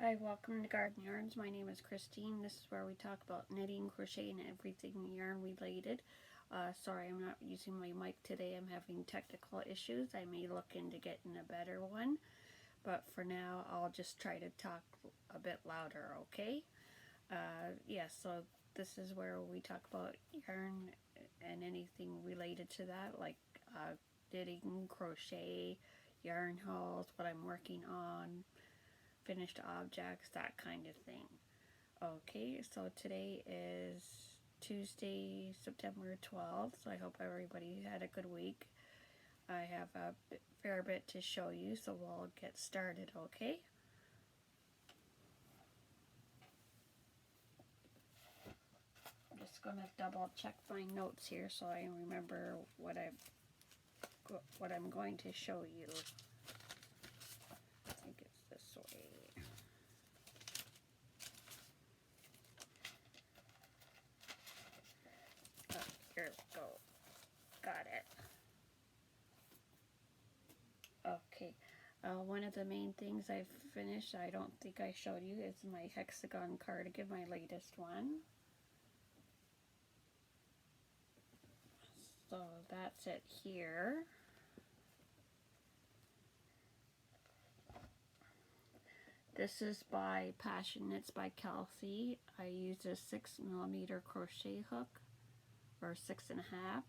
Hi, welcome to Garden Yarns. My name is Christine. This is where we talk about knitting, crochet, and everything yarn related. Sorry, I'm not using my mic today. I'm having technical issues. I may look into getting a better one, but for now, I'll just try to talk a bit louder, okay? So this is where we talk about yarn and anything related to that, like knitting, crochet, yarn hauls, what I'm working on, finished objects, that kind of thing. Okay, so today is Tuesday, September 12th, so I hope everybody had a good week. I have a fair bit to show you, so we'll get started, okay? I'm just going to double check my notes here so I remember what I'm going to show you. I think it's this way. Here we go. Got it. Okay. One of the main things I've finished, I don't think I showed you, is my hexagon cardigan, my latest one. So that's it here. This is by Passion Knits by Kelsey. I used a 6mm crochet hook, or 6.5,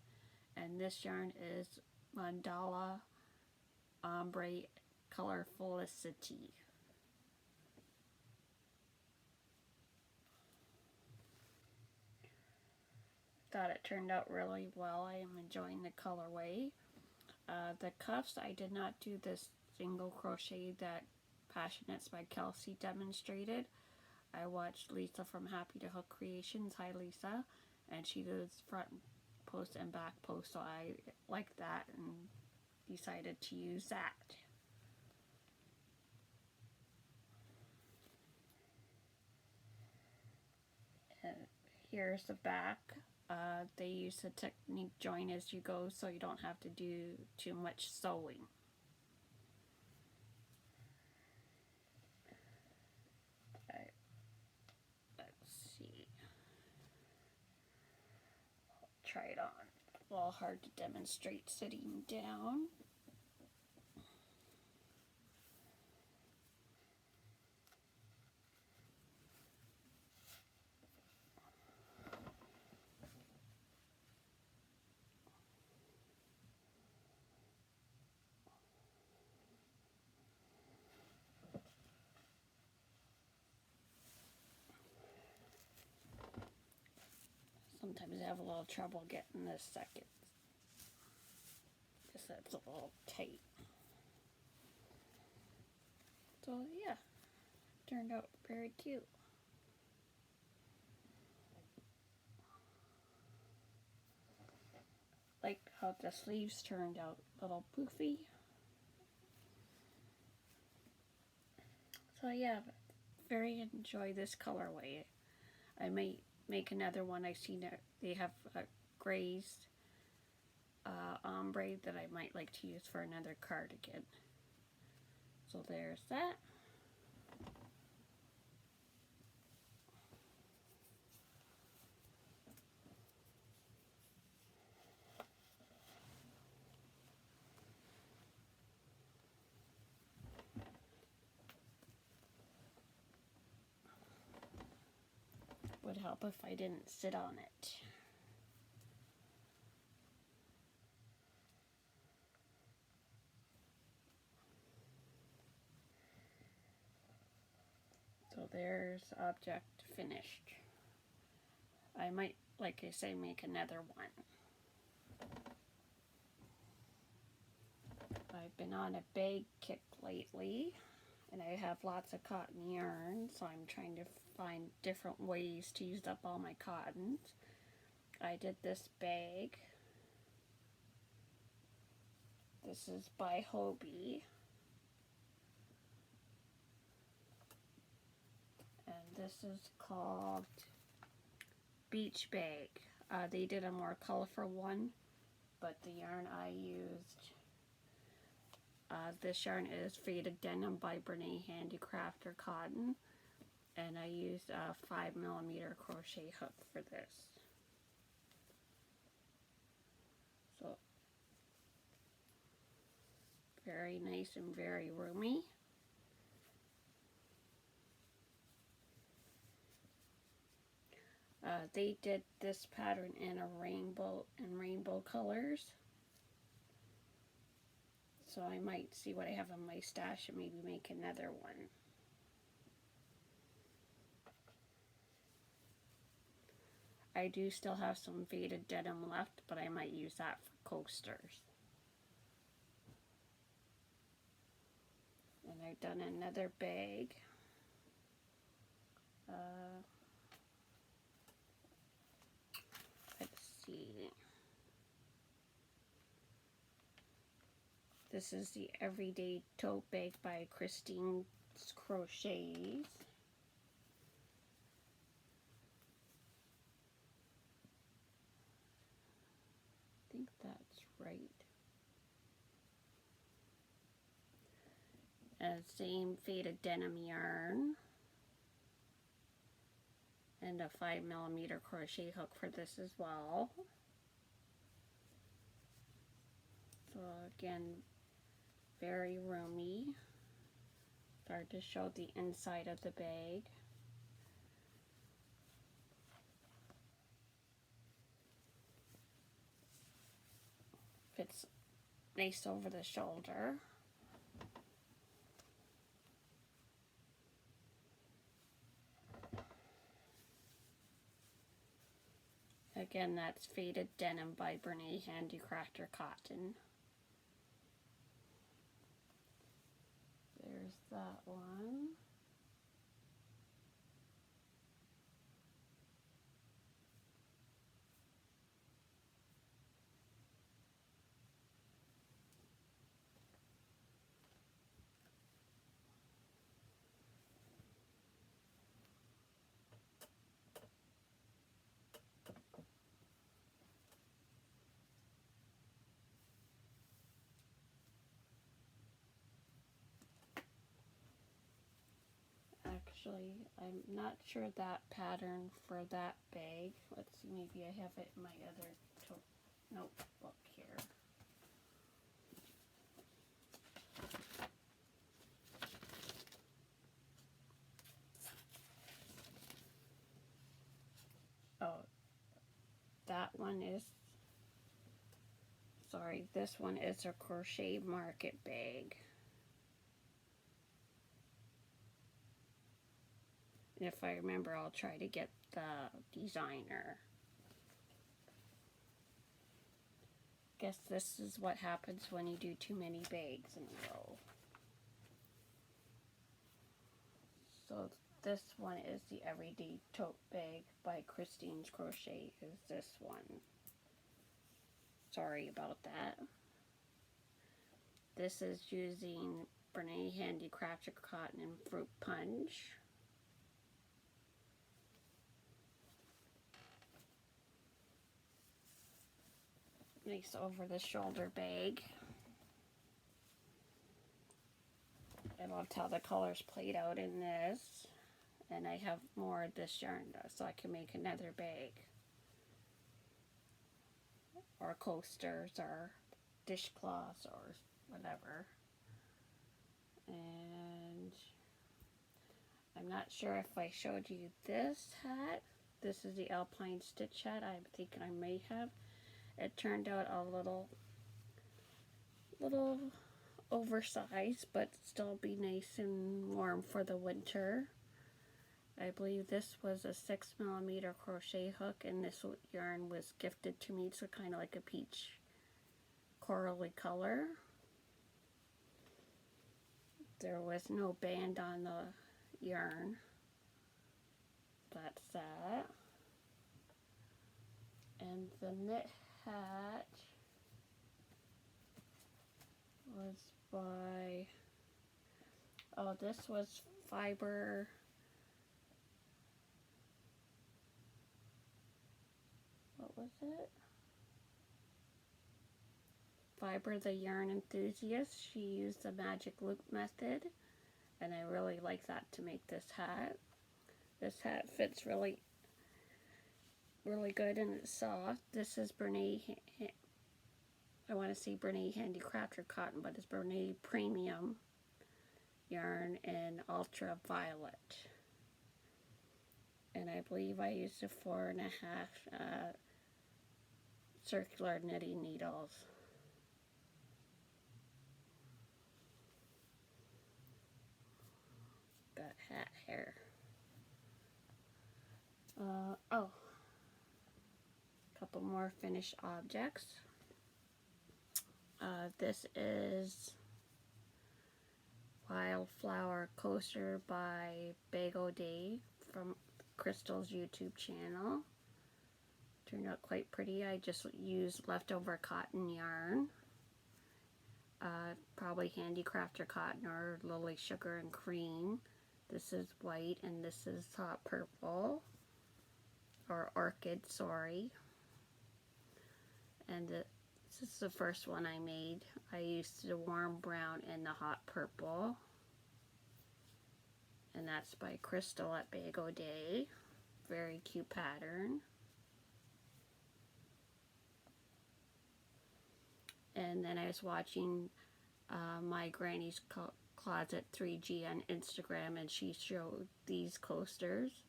and this yarn is Mandala Ombre Color Felicity. Thought it turned out really well. I am enjoying the colorway. The cuffs, I did not do this single crochet that Passion Knits by Kelsey demonstrated. I watched Lisa from Happy to Hook Creations. Hi Lisa. And she does front post and back post, so I liked that and decided to use that. And here's the back. They use the technique join as you go, so you don't have to do too much sewing. Let's see. I'll try it on. A little hard to demonstrate sitting down. Sometimes I have a little trouble getting this second. Guess that's a little tight. So yeah, turned out very cute. Like how the sleeves turned out a little poofy. So yeah, very enjoy this colorway. I might make another one. I've seen it. They have a grazed ombre that I might like to use for another cardigan. So there's that. Would help if I didn't sit on it. So there's object finished. I might, like I say, make another one. I've been on a bag kick lately, and I have lots of cotton yarn, so I'm trying to find different ways to use up all my cottons. I did this bag. This is by Hobie. And this is called Beach Bag. They did a more colorful one, but the yarn I used, This yarn is Faded Denim by Brene Handicrafter Cotton, and I used a 5mm crochet hook for this. So very nice and very roomy. They did this pattern in a rainbow colors. So I might see what I have in my stash and maybe make another one. I do still have some faded denim left, but I might use that for coasters. And I've done another bag. Let's see. This is the Everyday Tote Bag by Christine's Crochets. I think that's right. Same faded denim yarn. And a 5mm crochet hook for this as well. So again, very roomy. Start to show the inside of the bag. Fits nice over the shoulder. Again, that's Faded Denim by Brene Handicrafter Cotton. There's that one. Actually, I'm not sure that pattern for that bag. Let's see, maybe I have it in my other notebook here. Oh, that one is, sorry, this one is a Crochet Market bag. If I remember, I'll try to get the designer. Guess this is what happens when you do too many bags in a row. So this one is the Everyday Tote Bag by Christine's Crochet, is this one. Sorry about that. This is using Brene Handicrafter Cotton and Fruit Punch. Nice over the shoulder bag. I loved how the colors played out in this. And I have more of this yarn so I can make another bag. Or coasters or dishcloths or whatever. And I'm not sure if I showed you this hat. This is the Alpine Stitch hat. I think I may have. It turned out a little oversized, but still be nice and warm for the winter. I believe this was a 6mm crochet hook, and this yarn was gifted to me, so kind of like a peach corally color. There was no band on the yarn. That's that. And the knit hat was by, oh, this was fiber, what was it? Fiber, the yarn enthusiast. She used the magic loop method, and I really like that to make this hat. This hat fits really good and it's soft. This is Brene, I want to say Brene Handicrafter cotton, but it's Brene Premium yarn in ultraviolet. And I believe I used a 4.5 circular knitting needles. Got hat hair. Oh, couple more finished objects. This is Wildflower Coaster by Bago Day from Crystal's YouTube channel. Turned out quite pretty. I just used leftover cotton yarn. Probably Handicrafter cotton or Lily Sugar and Cream. This is white and this is hot purple. Or orchid, sorry. And this is the first one I made. I used the warm brown and the hot purple. And that's by Crystal at Bago Day. Very cute pattern. And then I was watching my granny's closet 3G on Instagram, and she showed these coasters.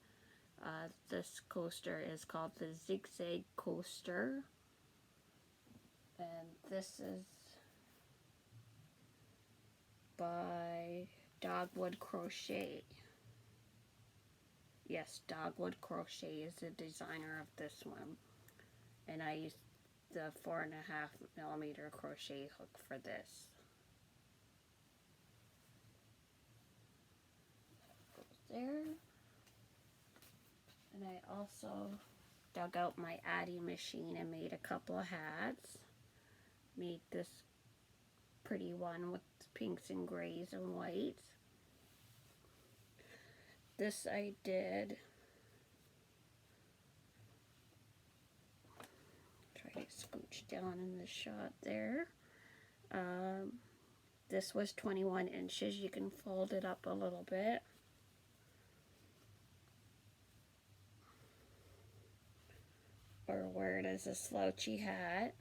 This coaster is called the Zigzag Coaster, and this is by Dogwood Crochet. Yes, Dogwood Crochet is the designer of this one, and I used the 4.5mm crochet hook for this. There. And I also dug out my adding machine and made a couple of hats. Made this pretty one with pinks and grays and whites. This I did. Try to scooch down in the shot there. This was 21 inches. You can fold it up a little bit. Or wear it as a slouchy hat.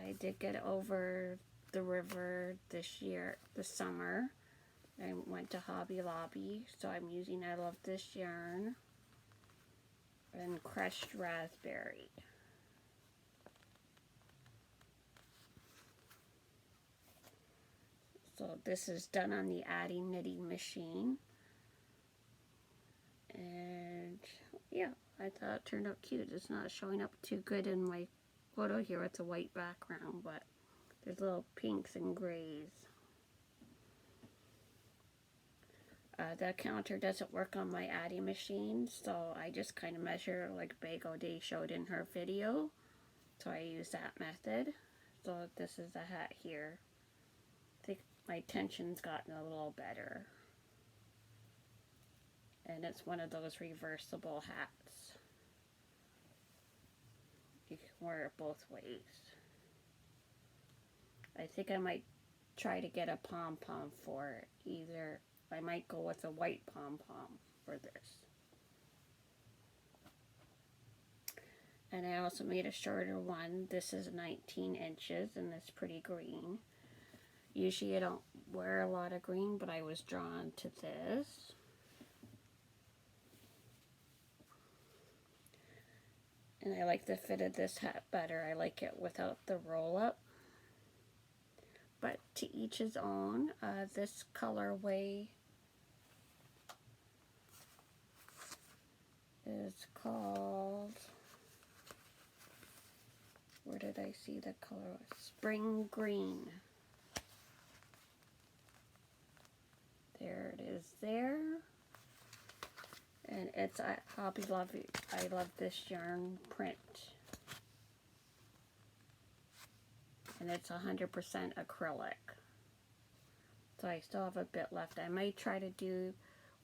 I did get over the river this summer. I went to Hobby Lobby, so I'm using I Love This yarn and crushed raspberry. So this is done on the adding knitting machine. And yeah, I thought it turned out cute. It's not showing up too good in my photo here with a white background, but there's little pinks and grays. The counter doesn't work on my adding machine, so I just kind of measure like Bago Day showed in her video. So I use that method. So this is the hat here. I think my tension's gotten a little better. And it's one of those reversible hats. You can wear it both ways. I think I might try to get a pom-pom for it. Either I might go with a white pom-pom for this. And I also made a shorter one. This is 19 inches and it's pretty green. Usually I don't wear a lot of green, but I was drawn to this. And I like the fit of this hat better. I like it without the roll-up. But to each his own. This colorway is called, where did I see the color? Spring Green. There it is there. And it's a Hobby Lobby. I Love This yarn print. And it's 100% acrylic. So I still have a bit left. I might try to do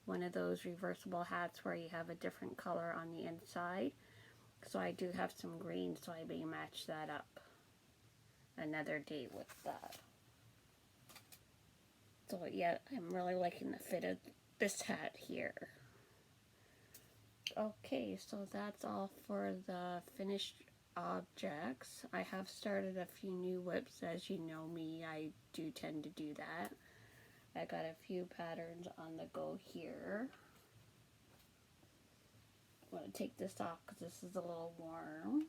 one of those reversible hats where you have a different color on the inside. So I do have some green, so I may match that up. another day with that. So yeah, I'm really liking the fit of this hat here. Okay, so that's all for the finished objects. I have started a few new whips. As you know me, I do tend to do that. I got a few patterns on the go here. I'm going to take this off because this is a little warm.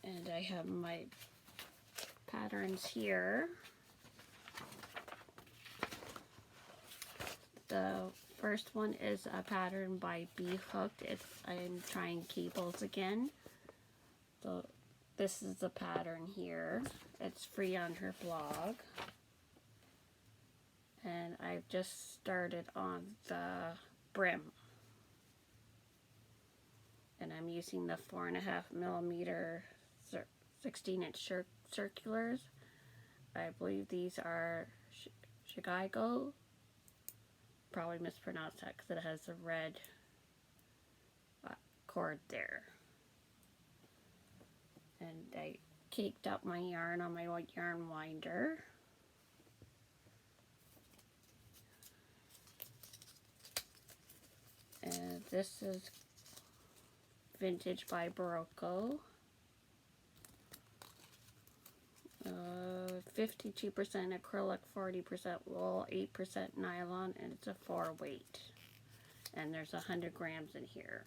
And I have my patterns here. The first one is a pattern by Bee Hooked. I'm trying cables again. So this is the pattern here. It's free on her blog. And I've just started on the brim. And I'm using the 4.5mm 16-inch circulars. I believe these are Shigeiko. Probably mispronounced that because it has a red cord there. And I caked up my yarn on my white yarn winder. And this is Vintage by Barocco. 52% acrylic, 40% wool, 8% nylon, and it's a 4-weight. And there's 100 grams in here.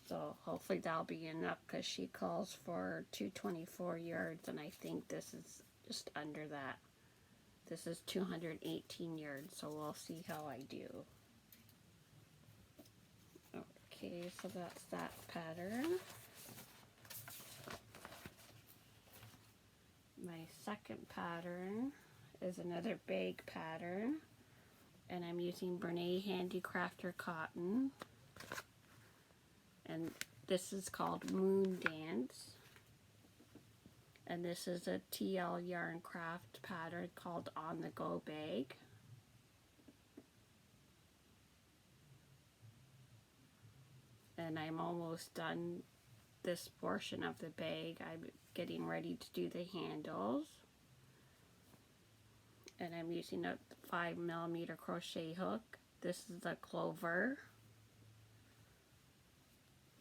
So hopefully that'll be enough because she calls for 224 yards, and I think this is just under that. This is 218 yards, so we'll see how I do. Okay, so that's that pattern. My second pattern is another bag pattern, and I'm using Brene Handicrafter cotton, and this is called Moon Dance, and this is a TL yarn craft pattern called On the Go Bag. And I'm almost done this portion of the bag. I'm getting ready to do the handles. And I'm using a 5mm crochet hook. This is a clover.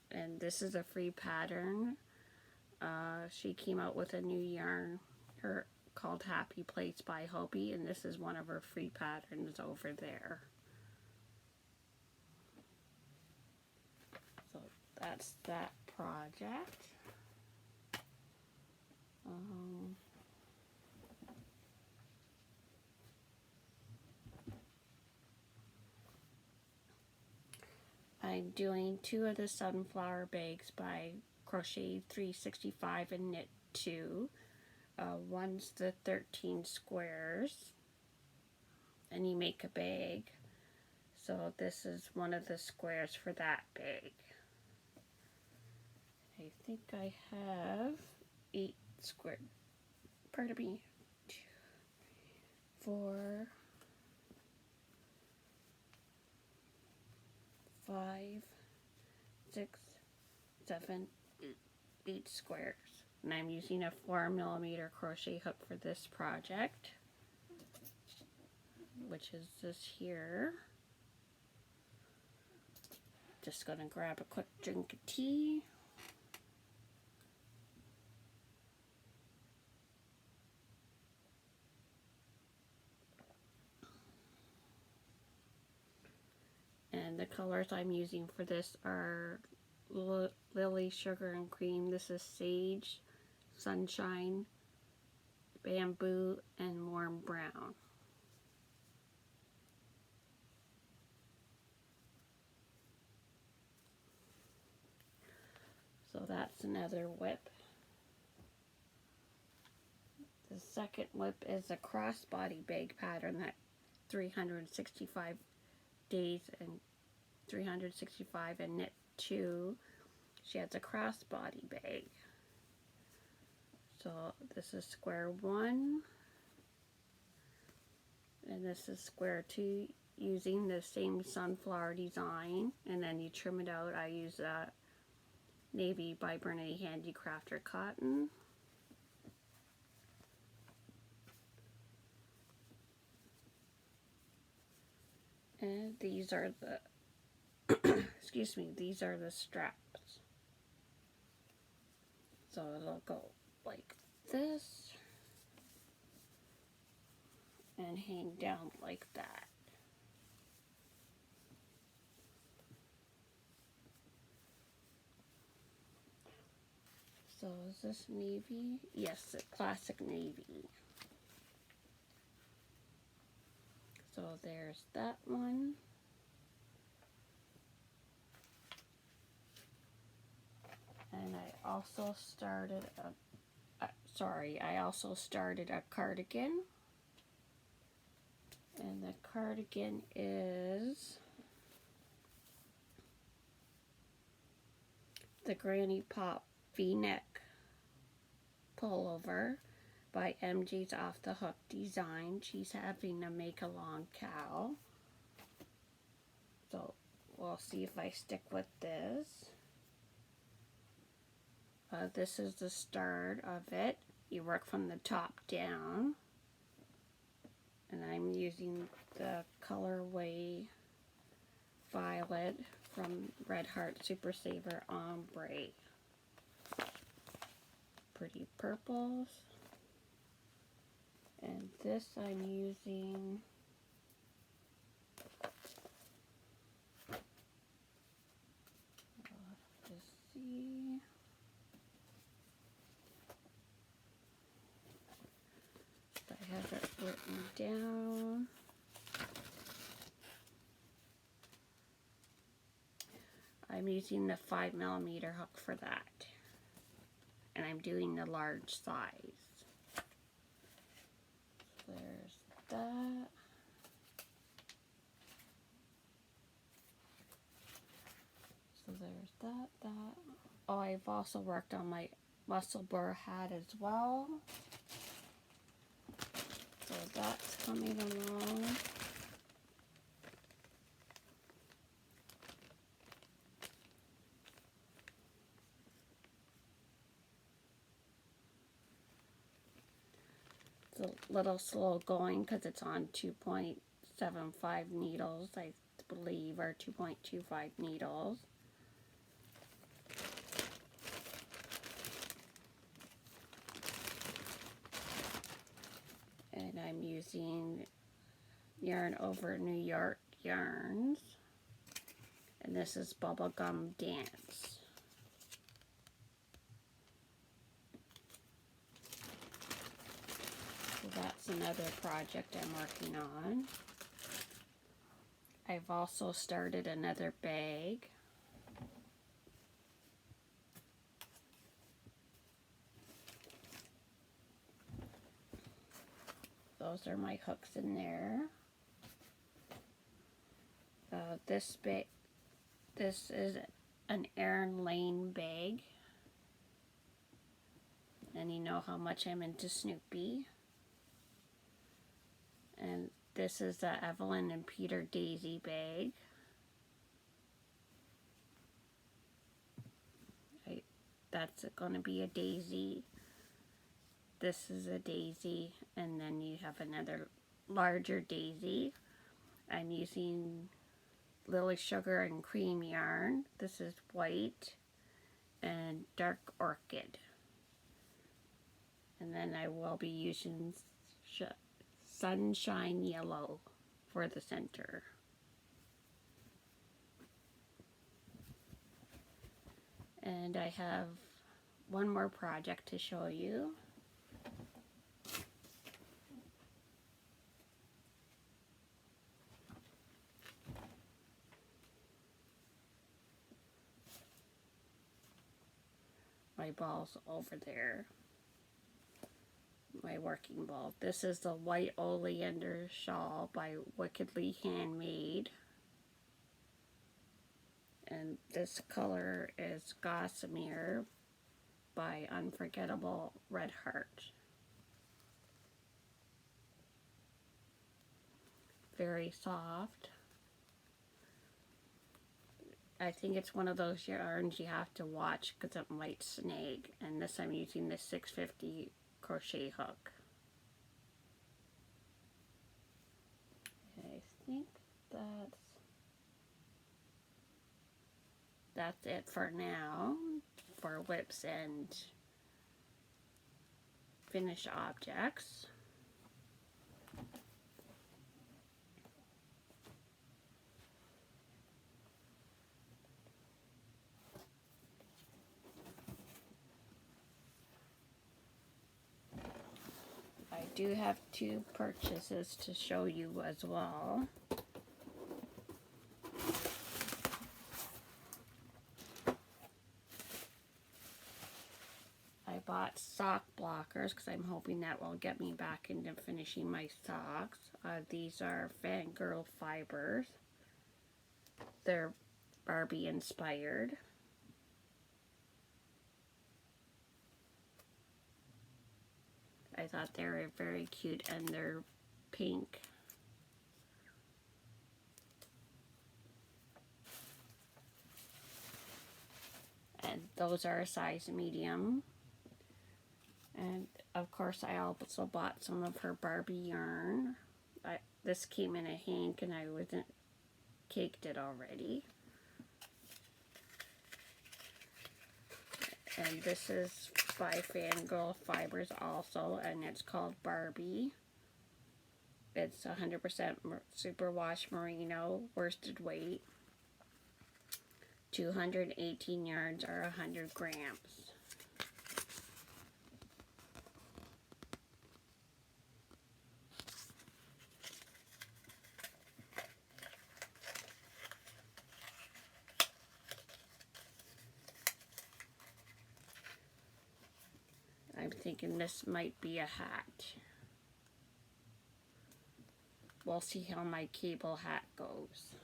And this is a free pattern. She came out with a new yarn called Happy Place by Hobie, and this is one of her free patterns over there. So that's that project. I'm doing 2 of the sunflower bags by Crochet 365 and Knit 2. One's the 13 squares, and you make a bag. So this is one of the squares for that bag. I think I have 8 square. Pardon me. 2, 4, 5, 6, 7, 8 squares. And I'm using a 4mm crochet hook for this project, which is this here. Just gonna grab a quick drink of tea. And the colors I'm using for this are Lily, Sugar, and Cream. This is Sage, Sunshine, Bamboo, and Warm Brown. So that's another whip. The second whip is a crossbody bag pattern that 365 days and 365 and Knit 2. She has a crossbody bag. So this is square 1, and this is square 2. using the same sunflower design, and then you trim it out. I use Navy by Bernay Handicrafter cotton. And these are the excuse me, these are the straps. So it'll go like this and hang down like that. So is this navy? Yes, a classic navy. So there's that one. And I also started a cardigan. And the cardigan is the Granny Pop V-neck pullover by MJ's Off the Hook Design. She's having to make a long cowl. So we'll see if I stick with this. This is the start of it. You work from the top down. And I'm using the colorway Violet from Red Heart Super Saver Ombre. Pretty purples. And this I'm using I have it written down. I'm using the 5mm hook for that. And I'm doing the large size. There's that. So there's that. Oh, I've also worked on my muscle burr hat as well. So that's coming along. It's a little slow going because it's on 2.75 needles, I believe, or 2.25 needles. And I'm using Yarn Over New York yarns. And this is Bubblegum Dance. So that's another project I'm working on. I've also started another bag. Those are my hooks in there. This is an Erin Lane bag. And you know how much I'm into Snoopy. And this is the Evelyn and Peter Daisy bag. That's going to be a daisy. This is a daisy, and then you have another larger daisy. I'm using Lily Sugar and Cream yarn. This is white and dark orchid. And then I will be using Sunshine Yellow for the center. And I have one more project to show you. My ball's over there. My working ball. This is the White Oleander Shawl by Wickedly Handmade. And this color is Gossamer by Unforgettable Red Heart. very soft. I think it's one of those yarns you have to watch because it might snag. And this I'm using the 650 crochet hook. I think that's it for now for whips and finished objects. I do have 2 purchases to show you as well. I bought sock blockers because I'm hoping that will get me back into finishing my socks. These are Fangirl fibers. They're Barbie inspired. I thought they were very cute, and they're pink. And those are a size medium. And of course I also bought some of her Barbie yarn. This came in a hank and I wasn't caked it already. And this is by Fangirl Fibers also, and it's called Barbie. It's 100% superwash merino, worsted weight. 218 yards or 100 grams. I'm thinking this might be a hat. We'll see how my cable hat goes.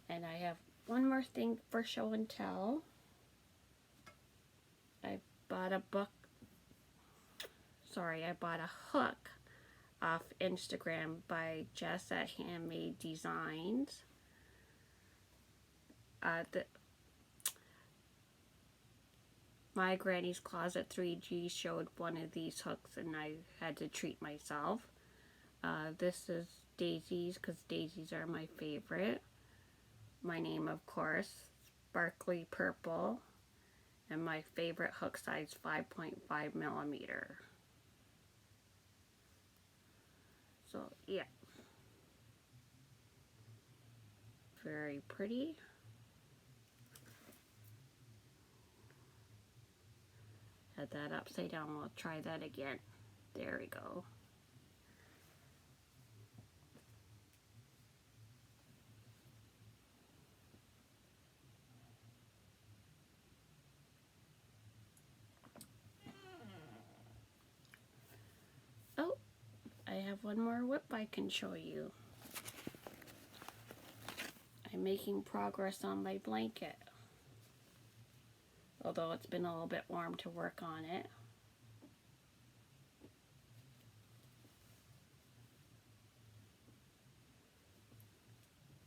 And I have one more thing for show and tell. I bought a hook off Instagram by Jess at Handmade Designs. My Granny's Closet 3G showed one of these hooks and I had to treat myself. This is daisies because daisies are my favorite. My name, of course, sparkly purple, and my favorite hook size 5.5 millimeter. So yeah, very pretty. Had that upside down. We'll try that again. There we go. Oh, I have one more whip I can show you. I'm making progress on my blanket. Although it's been a little bit warm to work on it.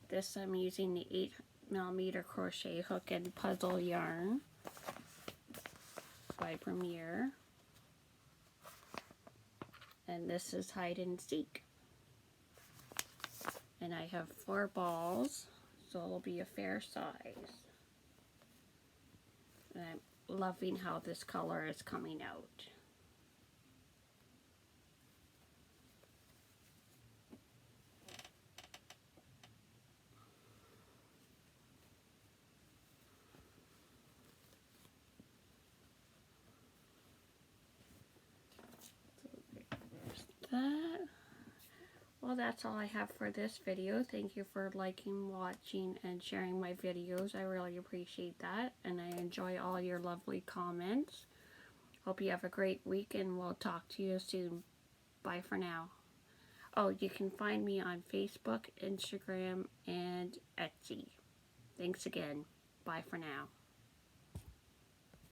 This I'm using the 8mm crochet hook and puzzle yarn by Premier. And this is Hide and Seek. And I have 4 balls, so it'll be a fair size. And I'm loving how this color is coming out. That. Well, that's all I have for this video. Thank you for liking, watching, and sharing my videos. I really appreciate that, and I enjoy all your lovely comments. Hope you have a great week, and we'll talk to you soon. Bye for now. Oh, you can find me on Facebook, Instagram, and Etsy. Thanks again. Bye for now.